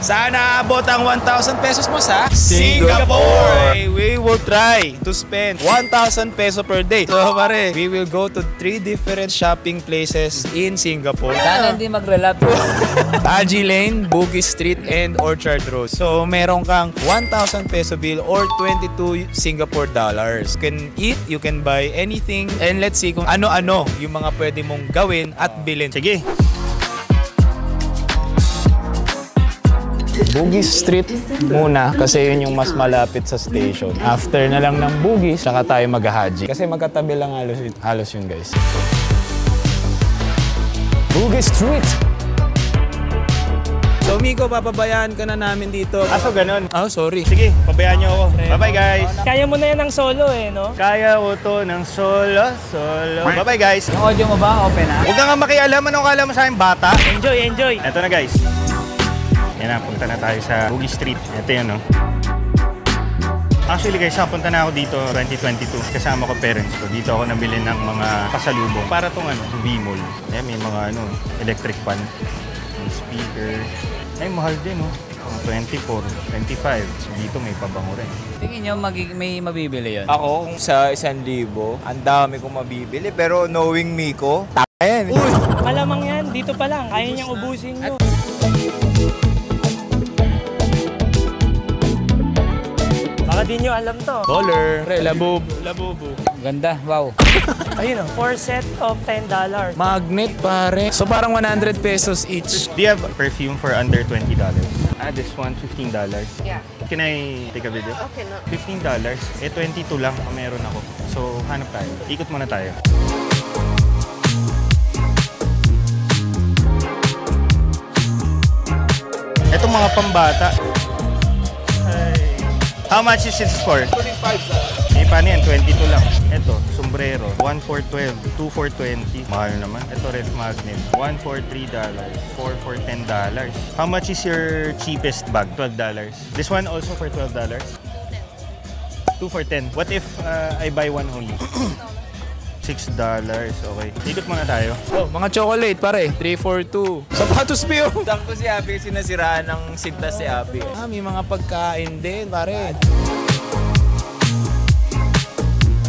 Sana abot ang 1,000 pesos mo sa Singapore! We will try to spend 1,000 peso per day. So pare, we will go to 3 different shopping places in Singapore. Sana hindi mag-relap. Haji Lane, Bugis Street, and Orchard Road. So meron kang 1,000 peso bill or 22 Singapore dollars. You can eat, you can buy anything, and let's see kung ano-ano yung mga pwede mong gawin at bilhin. Sige! Bugis Street muna kasi yun yung mas malapit sa station. After na lang ng Bugis, saka tayo mag-Haji. Kasi magkatabi lang halos yun guys. Bugis Street! So Miko, papabayaan ka na namin dito. So ganun. Oh, sorry. Sige, pabayaan nyo ako. Bye-bye guys. Kaya mo na yan ng solo no? Kaya ko to ng solo. Bye-bye guys. Yung audio mo ba? Open na? Huwag ka nga makialam. Anong kala mo sa akin, bata? Enjoy. Ito na guys. Yan na, punta na tayo sa Bugis Street. Ito yan, no? Actually guys, punta na ako dito 2022. Kasama ko parents ko. Dito ako nabili ng mga pasalubong. Para tong V-Mall. Ayan, may mga electric fan. May speaker. Ay, mahal din, no? 24, 25. So dito may pabango rin. Tingin nyo may mabibili yun? Ako, kung sa 1,000, ang dami kong mabibili. Pero knowing Miko, yan. Uy! Malamang yan, dito pa lang. Kaya niyang ubusin nyo. Baka di nyo alam to. Dollar. Labubu. Ganda, wow. Ayun o, 4 set of $10. Magnet, pare. So parang 100 pesos each. Do you have perfume for under $20? This one, $15. Yeah. Can I take a video? Okay, no. $15. 22 lang ang meron ako. So, hanap tayo. Ikot muna tayo. Itong mga pambata. How much is this for? 25. Eh, paano yan? 22 lang. Ito, sombrero. 1 for 12. 2 for 20. Mahal naman. Ito, ref magnet. 1 for $3. 4 for $10. How much is your cheapest bag? $12. This one also for $12? 2 for 10. What if I buy one only? $6. Okay. Ikot muna tayo. Oh, mga chocolate, pare. 3 for 2. Sapatos pa yun. Tangko si Abby, sinasiraan ng sinta si Abby. May mga pagkain din, pare.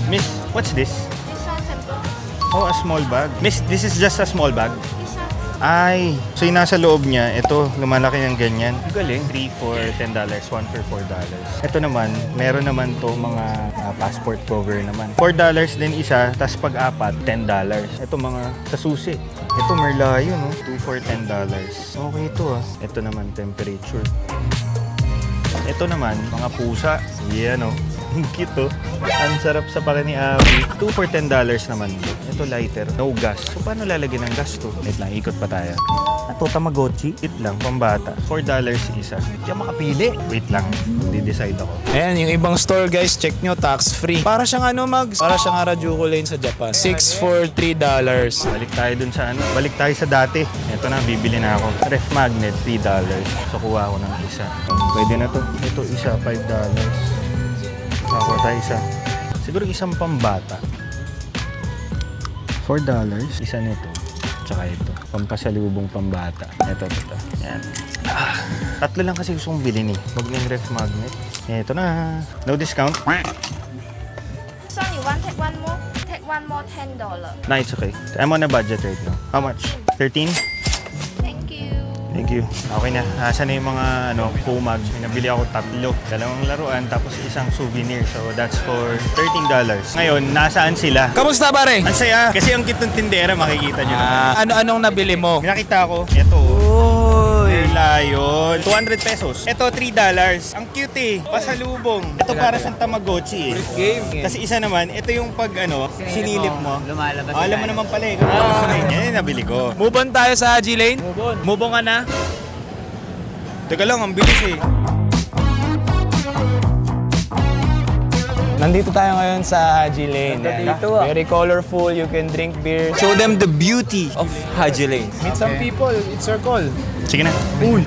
Miss, what's this? This one's a book. Oh, a small bag. Miss, this is just a small bag? This one. Ay, so yung nasa loob niya, ito, lumalaki ng ganyan. Galing. 3 for $10, 1 for $4. Ito naman, meron naman to mga passport cover naman. $4 din isa, tas pag-apat, $10. Ito mga sa susi. Ito Merlayo, no? 2 for $10. Okay ito Ito naman, temperature. Ito naman, mga pusa. Yan, Ang cute, Ang sarap sa paka ni Abby. 2 for $10 naman. Ito lighter, no gas. So paano lalagyan ng gas to? Wait lang, ikot pa tayo. Ito Tamagotchi. It lang, pambata. $4 isa. Hindi ako makapili. Wait lang, di-decide ako. Ayan, yung ibang store guys, check nyo, tax free. Para siyang Mags? Para siyang Harajuku Lane sa Japan. 6 for $3. Balik tayo dun sa Balik tayo sa dati. Ito na, bibili na ako. Ref magnet, $3. So kuha ako ng isa. Pwede na to. Ito isa, $5. Ako tayo isa. Siguro isang pambata. $4. Isa nito. Tsaka ito. Pampasalubong pambata. Ito. Yan. Tatlo lang kasi gusto kong bilhin Huwag na yung ref magnet. Ito na. No discount. So you want take one more? Take one more $10. No, it's okay. I'm on a budget right now. How much? 13? Thank you. Thank you. Okay na. Asan na yung mga Pumags? Nabili ako 3. 2 laruan tapos isang souvenir. So that's for $13. Ngayon, nasaan sila? Kamusta, pare? Ang saya. Kasi ang cute ng tindera, makikita nyo naman. Ano-anong nabili mo? Nakita ko. Ito. Uy! Layon. 200 pesos. Ito, $3. Ang cute Pasalubong. Ito para sa Tamagotchi Game. Kasi isa naman, ito yung pag sinilip mo. Lumalabas. Alam mo naman pala Yan yung nabili ko. Move on tayo sa Haji Lane. Move on ka na. Teka lang, ang bilis Nandito tayo ngayon sa Haji Lane. Very colorful, you can drink beer. Show them the beauty of Haji Lane. Meet some people, it's your call. Sige na. Uy!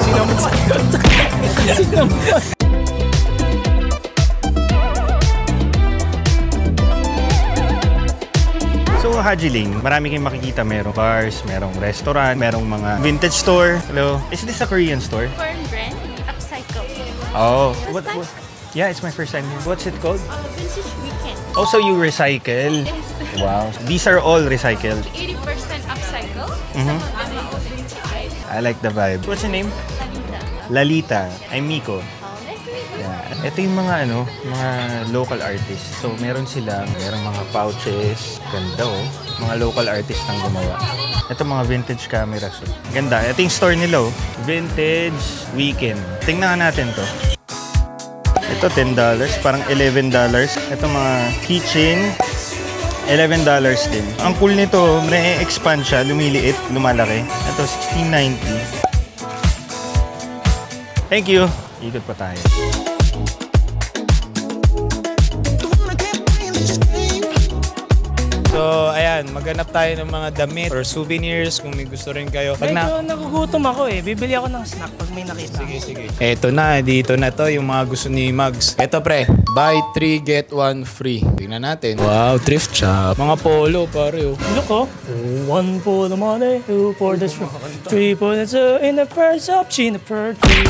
Sino mo? So Dito, Haji Lane, marami kayong makikita. Merong bars, merong restaurant, merong mga vintage store. Hello. Is this a Korean store? Foreign brand, upcycle. Oh. First time? Yeah, it's my first time. What's it called? Vintage weekend. Also, you recycle. Yes. Wow. These are all recycled. 80% upcycle. Mhm. I'm also vintage. I like the vibe. What's your name? Lalita. Lalita. I'm Miko. Oh, nice to meet you. Yeah. Ito yung mga mga local artists. So merong mga pouches, ganda oh. Mga local artists ang gumawa. Ito mga vintage cameras. Oh. Ganda. Ito yung store nila oh. Vintage Weekend. Tingnan nga natin to. Ito $10, parang $11. Ito mga keychain, $11 din. Ang cool nito, na-expand siya, lumiliit, lumalaki. Ito $16.90. Thank you. Ikot pa tayo. So, ayan, maghanap tayo ng mga damit or souvenirs kung may gusto rin kayo. Medyo nagugutom ako eh. Bibili ako ng snack pag may nakita. Sige. Eto na, dito na to yung mga gusto ni Mugs. Eto pre, buy 3 get 1 free. Tingnan natin. Wow, thrift shop. Mga polo pare oh. Look oh. 1 for the money, 2 for the straw, 3 for the two in the purse of China per tree.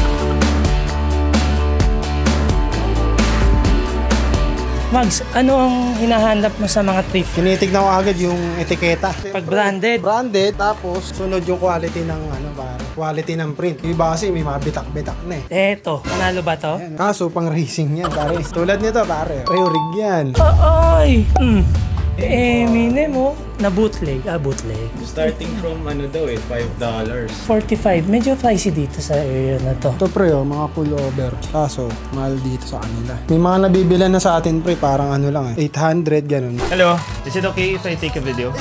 Mags, ano ang hinahanap mo sa mga thrift? Tinitignan ko agad yung etiketa. Pag branded. Branded, tapos sunod yung quality ng quality ng print. Yung iba kasi may mga bitak-bitak na eh. Eto, panalo ba to? Yan, kaso pang racing yan, pare. Tulad nito, pare. Rig yan. Ay! Eminem mo, na bootleg. Bootleg. Starting from $5. 45. Medyo pricey dito sa area na to. Ito pre, mga pullover. Kaso, mahal dito sa kanila. May mga nabibilan na sa atin pre, parang lang 800, ganun. Hello. Is it okay if I take a video?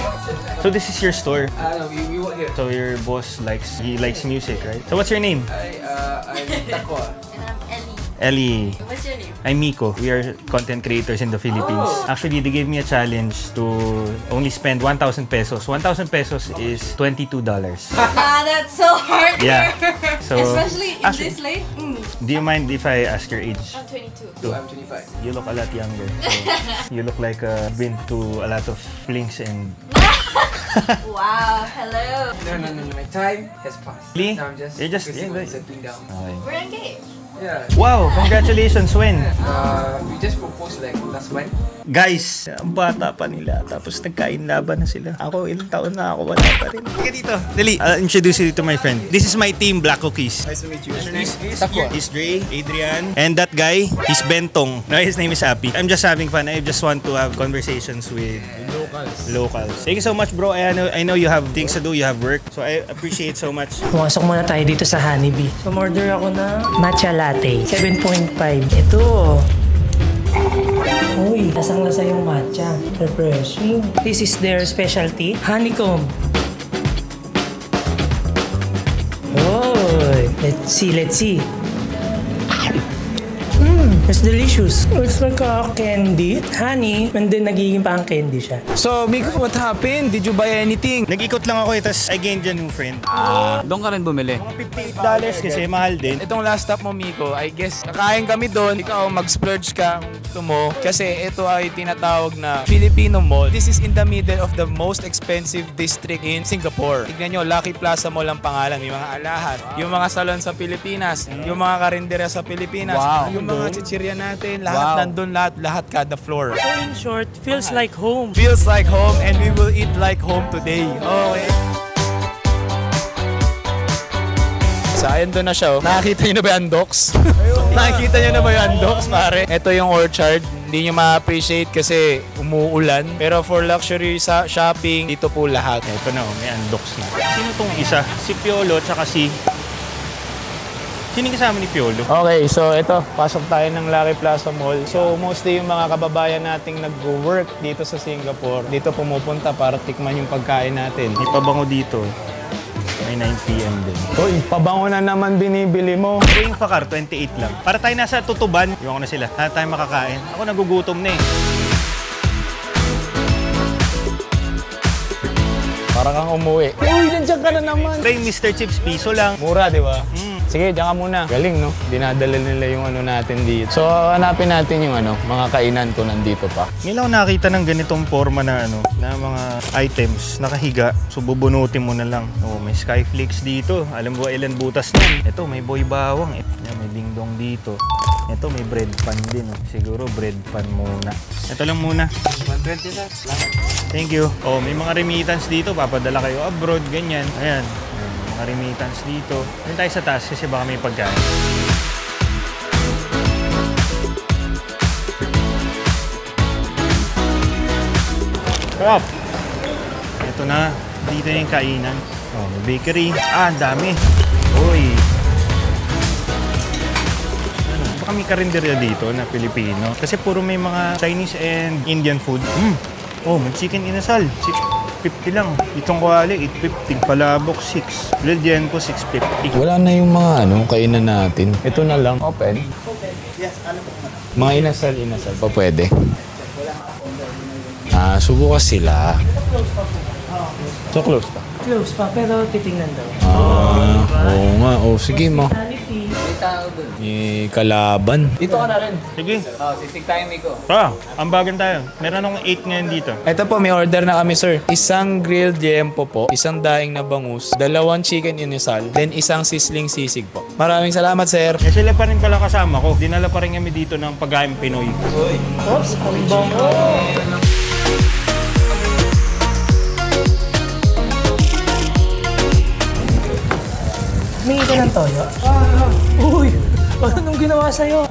So this is your store? No, we work here. So your boss likes music, right? So what's your name? I'm Takwa. Ellie. What's your name? I'm Miko. We are content creators in the Philippines. Actually, they gave me a challenge to only spend 1,000 pesos. 1,000 pesos is $22. That's so hard Yeah. here. So, Especially in actually, this late. do you mind if I ask your age? I'm 22. So I'm 25. You look a lot younger. So you look like been to a lot of flings and... Wow, hello. No. My time has passed. Really? Now I'm just You're just- focusing yeah, on right. settling down. Okay. We're engaged. Yeah. Wow! Congratulations, when? We just proposed like last month. Guys, ang bata pa nila. Tapos nagkain laban na sila. Ako, ilang taon na ako, wala pa rin. Sige dito. Dali. I'll introduce you to my friend. This is my team, Black Cookies. Nice to meet you. He's Dre, Adrian. And that guy, he's Bentong. No, his name is Happy. I'm just having fun. I just want to have conversations with locals. Thank you so much, bro. I know you have things to do. You have work. So I appreciate so much. Pumasok muna tayo dito sa Honeybee. So, order ako na matcha latte. 7.5. Ito. Uy, lasang-lasa yung matcha. Refreshing. This is their specialty. Honeycomb. Oh, let's see. It's delicious. It's like a candy, honey, and then nagiging pang candy siya. So, Miko, what happened? Did you buy anything? Nag-ikot lang ako tapos I gained a new friend. Doon ka rin bumili. $58 kasi mahal din. Itong last stop mo, Miko, I guess, kakain kami doon. Ikaw, mag-splurge ka kung gusto mo. Kasi ito ay tinatawag na Filipino Mall. This is in the middle of the most expensive district in Singapore. Tignan nyo, Lucky Plaza Mall ang pangalan. May mga alahan. Yung mga salon sa Pilipinas. Yung mga karindera sa Pilipinas. Wow. Yung mga chichirya natin. Lahat nandun, lahat kada floor. So in short, feels like home. Feels like home and we will eat like home today. Okay. So, ayun doon na siya. Nakakita nyo na ba yung undocs? Nakikita nyo na ba yung undocs, pare? Ito yung orchard. Hindi nyo ma-appreciate kasi umuulan. Pero for luxury sa shopping, dito po lahat. Ito na, may undocs na. Sino tong isa? Si Piolo tsaka si... Sino yung kasama ni Piolo? Okay, so ito, pasok tayo ng Lucky Plaza Mall. So mostly yung mga kababayan nating nag-work dito sa Singapore, dito pumupunta para tikman yung pagkain natin. May pabango dito. May 9 p.m. din. Uy, pabango na naman binibili mo. Pero yung Fakar, 28 lang. Para tayo nasa tutuban. Iwan ko na sila. Lahat tayo makakain. Ako nagugutom na eh. Para kang umuwi. Uy, nandiyan ka na naman. Pero yung Mr. Chips, piso lang. Mura, di ba? Sige, diyan ka muna. Galing, no? Dinadala nila yung ano natin dito. So, hanapin natin yung ano, mga kainan ko nandito pa. Ngayon ako nakita ng ganitong forma na ano, na mga items, nakahiga. So bubunutin mo na lang. Oh, may Skyflakes dito. Alam mo ba ilan butas niyan? Ito, may boy bawang. Yan, may dingdong dito. Ito, may bread pan din. Oh. Siguro bread pan muna. Ito lang muna. 120 sir. Thank you. Oh, may mga remittance dito. Papadala kayo abroad, ganyan. Ayan. Mga remittance dito. Doon tayo sa taas kasi baka may pagkain. Sarap! Ito na. Dito na yung kainan. Oh, may bakery. Ah, ang dami. Uy! Ano? Baka may karinderya dito na Pilipino. Kasi puro may mga Chinese and Indian food. Oh, may chicken inasal. 650 lang. Itong kuwali, 850. Palabok, 6. Grilled yan po, 650. Wala na yung mga ano, kainan natin. Ito na lang. Open? Mga inasal pa pwede. Subukas sila. So close pa? Close pa, pero titingnan daw. Oo nga. Sige mo. Kalaban. Dito ka na rin. Sige. Sisig tayo, Miko. Ambagan tayo. Meron akong 8 ngayon dito. Ito po, may order na kami, sir. Isang grilled liempo po, isang daing na bangus, 2 chicken inasal, then isang sisling sisig po. Maraming salamat, sir. Eh, sila pa rin pala kasama ko. Dinala pa rin kami dito ng pagkain Pinoy. Oops, ang bongo. Humingi ka ng toyo? Uy! Anong ginawa sa'yo?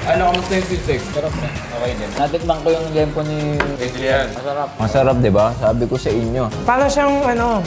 Ano kamusta yung feedback? Sarap na. Okay din. Natikman ko yung lempo ni Adrian. Masarap. Masarap, di ba? Sabi ko sa inyo. Para siyang,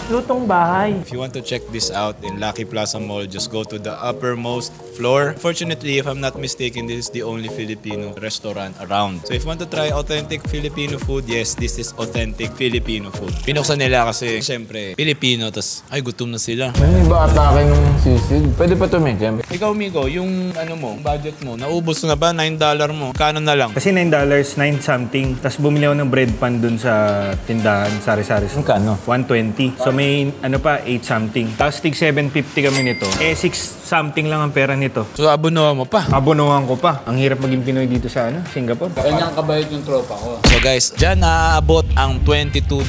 lutong bahay. If you want to check this out in Lucky Plaza Mall, just go to the uppermost floor. Fortunately, if I'm not mistaken, this is the only Filipino restaurant around. So if you want to try authentic Filipino food, yes, this is authentic Filipino food. Pinuksan nila kasi, syempre, Filipino, tas ay, gutom na sila. May ba atake ng sisig? Pwede pa tumigyan. Ikaw, Miko, yung ano mo, budget mo, naubos na ba? $9 mo? Kano na lang? Kasi $9, 9 something. Tapos bumili ako ng bread pan dun sa tindahan, sari-sari. Kano? 120. So may ano pa, 8 something. Tapos tig 750 kami nito. Eh 6 something lang ang pera nito. So, abunuhan mo pa. Abonohan ko pa. Ang hirap maging Pinoy dito sa Singapore. Kanyang kabayot yung tropa ko. So guys, dyan naaabot ang $22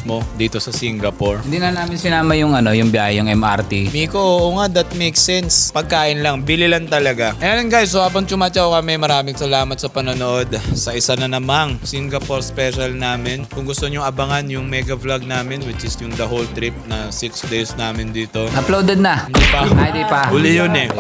mo dito sa Singapore. Hindi na namin sinama yung yung biyahe, yung MRT. Miko, oo nga, that makes sense. Pagkain lang, bili lang talaga. Ayan guys, so habang chumatsaw kami, maraming salamat sa panonood sa isa na namang Singapore special namin. Kung gusto nyo abangan yung mega vlog namin, which is yung the whole trip na 6 days namin dito. Uploaded na. Hindi pa. Ay, di pa. Huli yun eh.